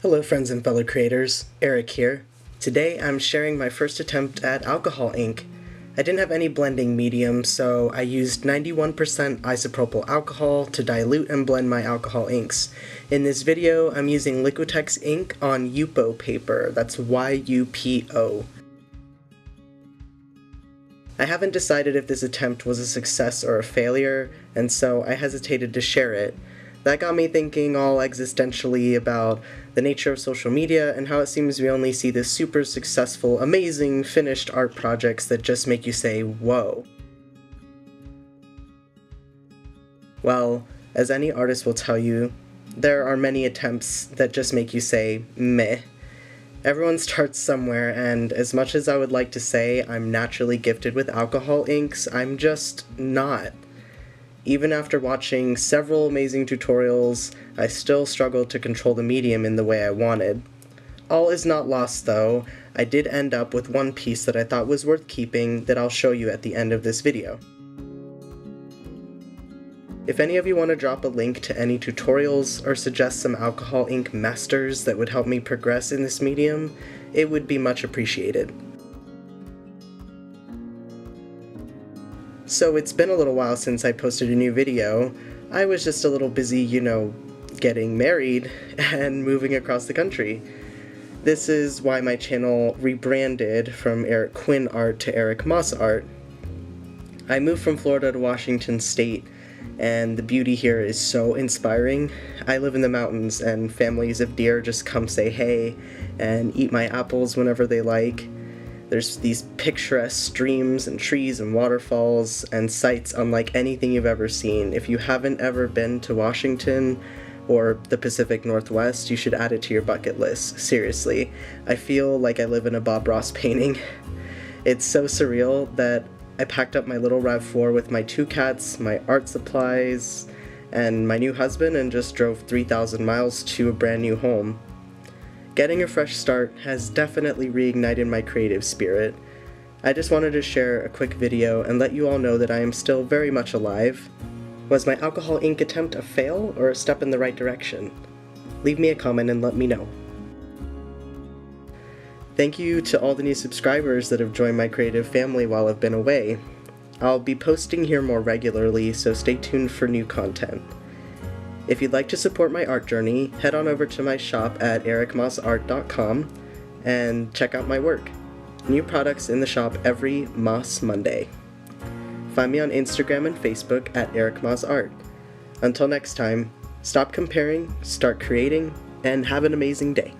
Hello friends and fellow creators, Erik here. Today I'm sharing my first attempt at alcohol ink. I didn't have any blending medium, so I used 91% isopropyl alcohol to dilute and blend my alcohol inks. In this video, I'm using Liquitex ink on Yupo paper, that's Y-U-P-O. I haven't decided if this attempt was a success or a failure, and so I hesitated to share it. That got me thinking all existentially about the nature of social media and how it seems we only see the super successful, amazing, finished art projects that just make you say, whoa. Well, as any artist will tell you, there are many attempts that just make you say, meh. Everyone starts somewhere, and as much as I would like to say I'm naturally gifted with alcohol inks, I'm just not. Even after watching several amazing tutorials, I still struggled to control the medium in the way I wanted. All is not lost though. I did end up with one piece that I thought was worth keeping that I'll show you at the end of this video. If any of you want to drop a link to any tutorials or suggest some alcohol ink masters that would help me progress in this medium, it would be much appreciated. So it's been a little while since I posted a new video. I was just a little busy, getting married and moving across the country. This is why my channel rebranded from Erik Quinn Art to Erik Maas Art. I moved from Florida to Washington State, and the beauty here is so inspiring. I live in the mountains, and families of deer just come say hey and eat my apples whenever they like. There's these picturesque streams and trees and waterfalls and sights unlike anything you've ever seen. If you haven't ever been to Washington or the Pacific Northwest, you should add it to your bucket list. Seriously, I feel like I live in a Bob Ross painting. It's so surreal that I packed up my little RAV4 with my 2 cats, my art supplies, and my new husband and just drove 3,000 miles to a brand new home. Getting a fresh start has definitely reignited my creative spirit. I just wanted to share a quick video and let you all know that I am still very much alive. Was my alcohol ink attempt a fail or a step in the right direction? Leave me a comment and let me know. Thank you to all the new subscribers that have joined my creative family while I've been away. I'll be posting here more regularly, so stay tuned for new content. If you'd like to support my art journey, head on over to my shop at erikmaasart.com and check out my work. New products in the shop every Maas Monday. Find me on Instagram and Facebook at Erik Maas Art. Until next time, stop comparing, start creating, and have an amazing day.